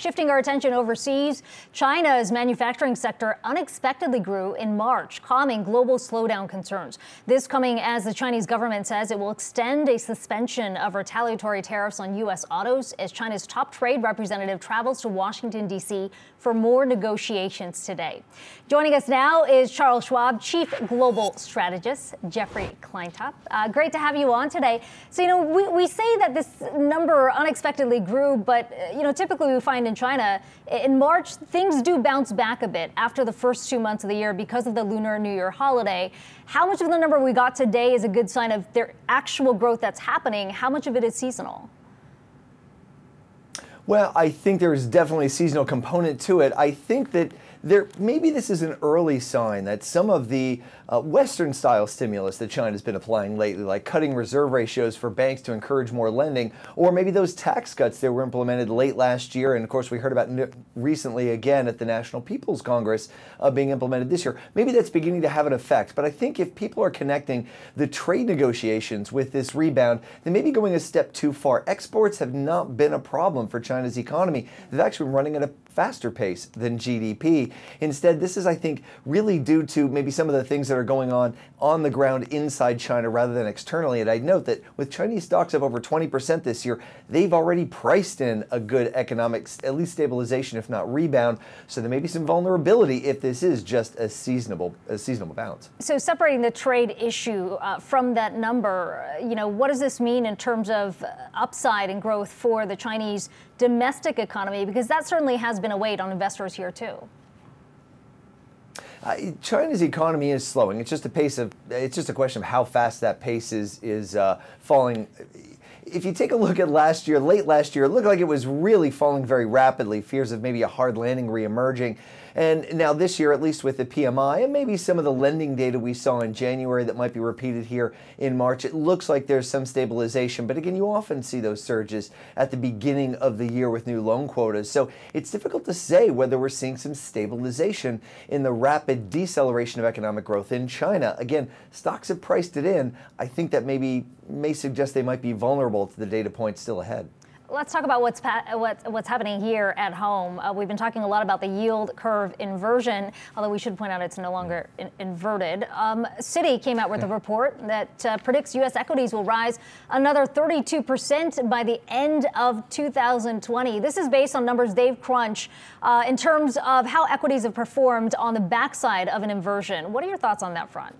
Shifting our attention overseas, China's manufacturing sector unexpectedly grew in March, calming global slowdown concerns. This coming as the Chinese government says it will extend a suspension of retaliatory tariffs on U.S. autos as China's top trade representative travels to Washington, D.C. for more negotiations today. Joining us now is Charles Schwab, Chief Global Strategist, Jeffrey Kleintop. Great to have you on today. So, we say that this number unexpectedly grew, but, typically we find in China, in March, things do bounce back a bit after the first 2 months of the year because of the Lunar New Year holiday. How much of the number we got today is a good sign of their actual growth that's happening? How much of it is seasonal? Well, I think there's definitely a seasonal component to it. I think that maybe this is an early sign that some of the Western-style stimulus that China's been applying lately, like cutting reserve ratios for banks to encourage more lending, or maybe those tax cuts that were implemented late last year, and of course we heard about recently again at the National People's Congress being implemented this year. Maybe that's beginning to have an effect. But I think if people are connecting the trade negotiations with this rebound, they may be going a step too far. Exports have not been a problem for China's economy. They've actually been running at a faster pace than GDP. Instead, this is, I think, really due to maybe some of the things that are going on the ground inside China rather than externally. And I'd note that with Chinese stocks up over 20% this year, they've already priced in a good economic, at least stabilization, if not rebound. So there may be some vulnerability if this is just a seasonable bounce. So separating the trade issue from that number, what does this mean in terms of upside and growth for the Chinese domestic economy? Because that certainly has been a weight on investors here too. China's economy is slowing. It's just a question of how fast that pace is falling. If you take a look at last year, late last year, it looked like it was really falling very rapidly. Fears of maybe a hard landing reemerging. And now this year, at least with the PMI and maybe some of the lending data we saw in January that might be repeated here in March, it looks like there's some stabilization. But again, you often see those surges at the beginning of the year with new loan quotas. So it's difficult to say whether we're seeing some stabilization in the rapid deceleration of economic growth in China. Again, stocks have priced it in. I think that may suggest they might be vulnerable to the data points still ahead. Let's talk about what's happening here at home. We've been talking a lot about the yield curve inversion, although we should point out it's no longer inverted. Citi came out with a report that predicts U.S. equities will rise another 32% by the end of 2020. This is based on numbers they've crunched in terms of how equities have performed on the backside of an inversion. What are your thoughts on that front?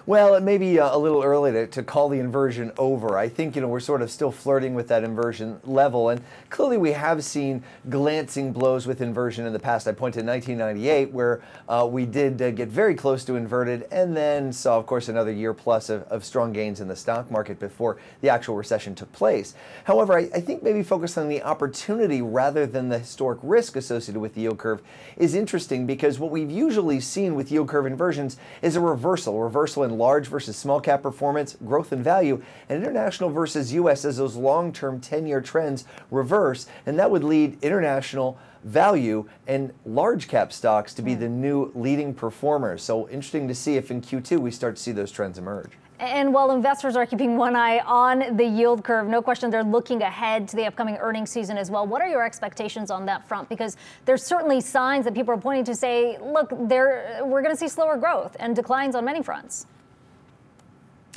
Well, it may be a little early to call the inversion over. I think, we're sort of still flirting with that inversion level. And clearly we have seen glancing blows with inversion in the past. I point to 1998 where we did get very close to inverted and then saw, of course, another year plus of strong gains in the stock market before the actual recession took place. However, I think maybe focus on the opportunity rather than the historic risk associated with the yield curve is interesting because what we've usually seen with yield curve inversions is a reversal in large versus small cap performance, growth and value, and international versus U.S. as those long-term 10-year trends reverse, and that would lead international value and large cap stocks to be the new leading performers. So interesting to see if in Q2 we start to see those trends emerge. And while investors are keeping one eye on the yield curve, no question they're looking ahead to the upcoming earnings season as well. What are your expectations on that front? Because there's certainly signs that people are pointing to say, look, we're going to see slower growth and declines on many fronts.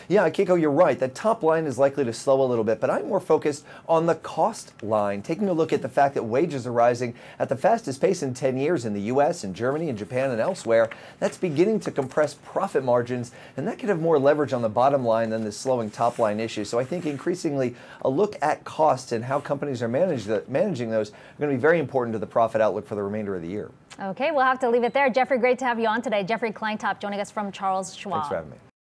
Yeah, Keiko, you're right. The top line is likely to slow a little bit, but I'm more focused on the cost line, taking a look at the fact that wages are rising at the fastest pace in 10 years in the U.S. and Germany and Japan and elsewhere. That's beginning to compress profit margins, and that could have more leverage on the bottom line than the slowing top line issue. So I think increasingly a look at costs and how companies are managing those are going to be very important to the profit outlook for the remainder of the year. Okay, we'll have to leave it there. Jeffrey, great to have you on today. Jeffrey Kleintop joining us from Charles Schwab. Thanks for having me.